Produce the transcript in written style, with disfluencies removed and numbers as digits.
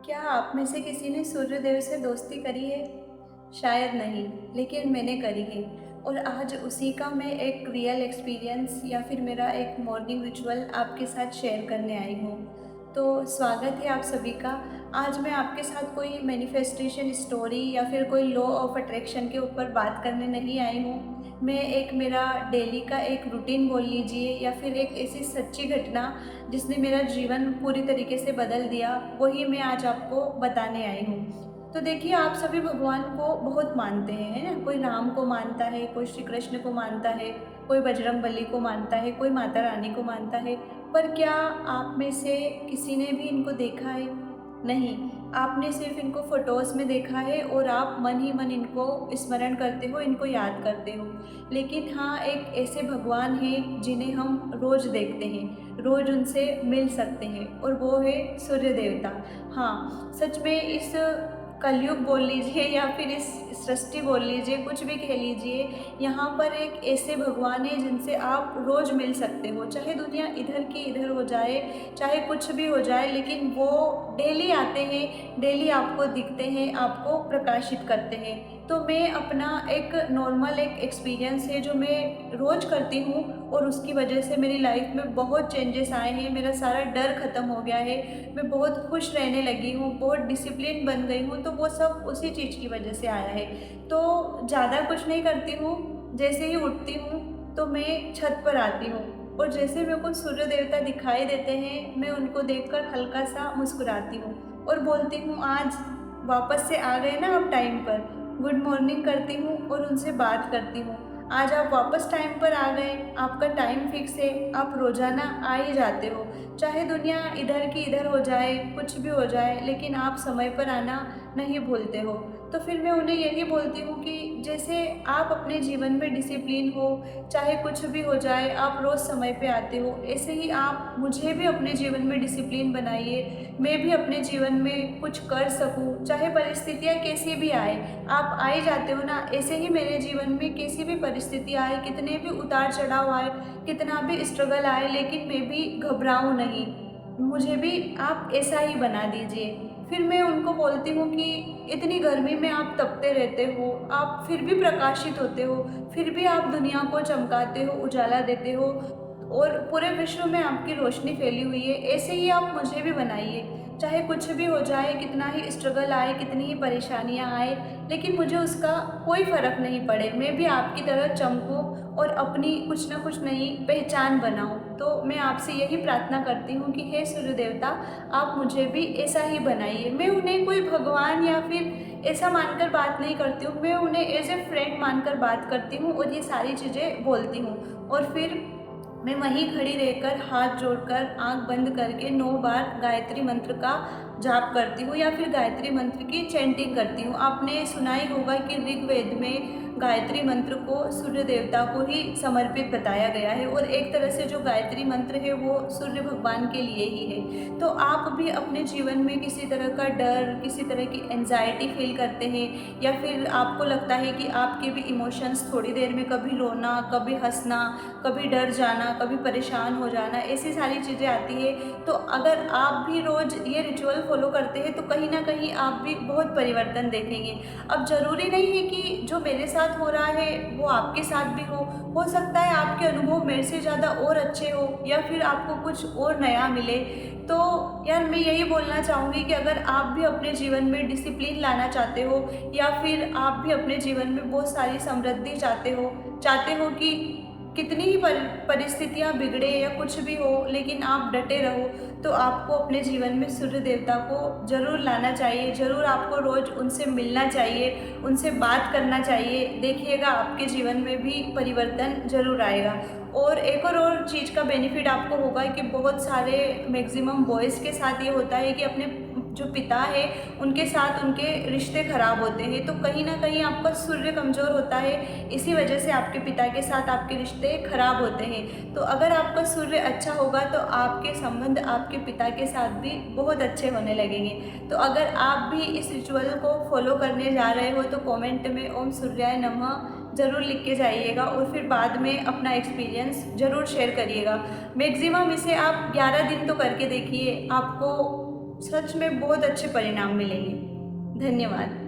क्या आप में से किसी ने सूर्यदेव से दोस्ती करी है? शायद नहीं, लेकिन मैंने करी है। और आज उसी का मैं एक रियल एक्सपीरियंस या फिर मेरा एक मॉर्निंग रिचुअल आपके साथ शेयर करने आई हूँ। तो स्वागत है आप सभी का। आज मैं आपके साथ कोई मैनिफेस्टेशन स्टोरी या फिर कोई लॉ ऑफ अट्रैक्शन के ऊपर बात करने नहीं आई हूँ। मैं एक मेरा डेली का एक रूटीन बोल लीजिए या फिर एक ऐसी सच्ची घटना जिसने मेरा जीवन पूरी तरीके से बदल दिया, वही मैं आज आपको बताने आई हूँ। तो देखिए, आप सभी भगवान को बहुत मानते हैं, है ना? कोई राम को मानता है, कोई श्री कृष्ण को मानता है, कोई बजरंगबली को मानता है, कोई माता रानी को मानता है। पर क्या आप में से किसी ने भी इनको देखा है? नहीं, आपने सिर्फ इनको फ़ोटोज़ में देखा है और आप मन ही मन इनको स्मरण करते हो, इनको याद करते हो। लेकिन हाँ, एक ऐसे भगवान हैं जिन्हें हम रोज़ देखते हैं, रोज़ उनसे मिल सकते हैं, और वो है सूर्य देवता। हाँ, सच में इस कलयुग बोल लीजिए या फिर इस सृष्टि बोल लीजिए, कुछ भी कह लीजिए, यहाँ पर एक ऐसे भगवान हैं जिनसे आप रोज़ मिल सकते हो। चाहे दुनिया इधर की इधर हो जाए, चाहे कुछ भी हो जाए, लेकिन वो डेली आते हैं, डेली आपको दिखते हैं, आपको प्रकाशित करते हैं। तो मैं अपना एक नॉर्मल एक एक्सपीरियंस है जो मैं रोज़ करती हूँ, और उसकी वजह से मेरी लाइफ में बहुत चेंजेस आए हैं। मेरा सारा डर ख़त्म हो गया है, मैं बहुत खुश रहने लगी हूँ, बहुत डिसिप्लिन बन गई हूँ। तो वो सब उसी चीज़ की वजह से आया है। तो ज़्यादा कुछ नहीं करती हूँ, जैसे ही उठती हूँ तो मैं छत पर आती हूँ, और जैसे मेरे को सूर्य देवता दिखाई देते हैं, मैं उनको देखकर हल्का सा मुस्कुराती हूँ और बोलती हूँ, आज वापस से आ गए ना आप टाइम पर। गुड मॉर्निंग करती हूँ और उनसे बात करती हूँ। आज आप वापस टाइम पर आ गए, आपका टाइम फिक्स है, आप रोज़ाना आ ही जाते हो। चाहे दुनिया इधर की इधर हो जाए, कुछ भी हो जाए, लेकिन आप समय पर आना नहीं भूलते हो। तो फिर मैं उन्हें यही बोलती हूँ कि जैसे आप अपने जीवन में डिसिप्लिन हो, चाहे कुछ भी हो जाए, आप रोज़ समय पे आते हो, ऐसे ही आप मुझे भी अपने जीवन में डिसिप्लिन बनाइए। मैं भी अपने जीवन में कुछ कर सकूँ, चाहे परिस्थितियाँ कैसी भी आए। आप आ ही जाते हो ना, ऐसे ही मेरे जीवन में कैसी भी परिस्थिति आए, कितने भी उतार चढ़ाव आए, कितना भी स्ट्रगल आए, लेकिन मैं भी घबराऊँ नहीं। मुझे भी आप ऐसा ही बना दीजिए। फिर मैं उनको बोलती हूँ कि इतनी गर्मी में आप तपते रहते हो, आप फिर भी प्रकाशित होते हो, फिर भी आप दुनिया को चमकाते हो, उजाला देते हो, और पूरे विश्व में आपकी रोशनी फैली हुई है। ऐसे ही आप मुझे भी बनाइए। चाहे कुछ भी हो जाए, कितना ही स्ट्रगल आए, कितनी ही परेशानियाँ आए, लेकिन मुझे उसका कोई फ़र्क नहीं पड़े। मैं भी आपकी तरह चमकूँ और अपनी कुछ ना कुछ नई पहचान बनाऊँ। तो मैं आपसे यही प्रार्थना करती हूँ कि हे सूर्य देवता, आप मुझे भी ऐसा ही बनाइए। मैं उन्हें कोई भगवान या फिर ऐसा मानकर बात नहीं करती हूँ, मैं उन्हें एज़ ए फ्रेंड मानकर बात करती हूँ और ये सारी चीज़ें बोलती हूँ। और फिर मैं वहीं खड़ी रहकर हाथ जोड़कर आँख बंद करके 9 बार गायत्री मंत्र का जाप करती हूँ या फिर गायत्री मंत्र की चैंटिंग करती हूँ। आपने सुना ही होगा कि ऋग्वेद में गायत्री मंत्र को सूर्य देवता को ही समर्पित बताया गया है, और एक तरह से जो गायत्री मंत्र है वो सूर्य भगवान के लिए ही है। तो आप भी अपने जीवन में किसी तरह का डर, किसी तरह की एंजाइटी फील करते हैं, या फिर आपको लगता है कि आपके भी इमोशंस थोड़ी देर में कभी रोना, कभी हंसना, कभी डर जाना, कभी परेशान हो जाना, ऐसी सारी चीज़ें आती है। तो अगर आप भी रोज़ ये रिचुअल फॉलो करते हैं तो कहीं ना कहीं आप भी बहुत परिवर्तन देखेंगे। अब ज़रूरी नहीं है कि जो मेरे साथ हो रहा है वो आपके साथ भी हो सकता है आपके अनुभव मेरे से ज़्यादा और अच्छे हो, या फिर आपको कुछ और नया मिले। तो यार, मैं यही बोलना चाहूँगी कि अगर आप भी अपने जीवन में डिसिप्लिन लाना चाहते हो, या फिर आप भी अपने जीवन में बहुत सारी समृद्धि चाहते हो कि कितनी ही परिस्थितियाँ बिगड़े या कुछ भी हो, लेकिन आप डटे रहो, तो आपको अपने जीवन में सूर्य देवता को ज़रूर लाना चाहिए। ज़रूर आपको रोज़ उनसे मिलना चाहिए, उनसे बात करना चाहिए। देखिएगा, आपके जीवन में भी परिवर्तन ज़रूर आएगा। और एक और चीज़ का बेनिफिट आपको होगा कि बहुत सारे मैक्सिमम बॉयज़ के साथ ये होता है कि अपने जो पिता है उनके साथ उनके रिश्ते खराब होते हैं। तो कहीं ना कहीं आपका सूर्य कमज़ोर होता है, इसी वजह से आपके पिता के साथ आपके रिश्ते खराब होते हैं। तो अगर आपका सूर्य अच्छा होगा तो आपके संबंध आपके पिता के साथ भी बहुत अच्छे होने लगेंगे। तो अगर आप भी इस रिचुअल को फॉलो करने जा रहे हो तो कमेंट में ओम सूर्याय नमः ज़रूर लिख के जाइएगा, और फिर बाद में अपना एक्सपीरियंस ज़रूर शेयर करिएगा। मैक्सिमम इसे आप 11 दिन तो करके देखिए, आपको सच में बहुत अच्छे परिणाम मिलेंगे। धन्यवाद।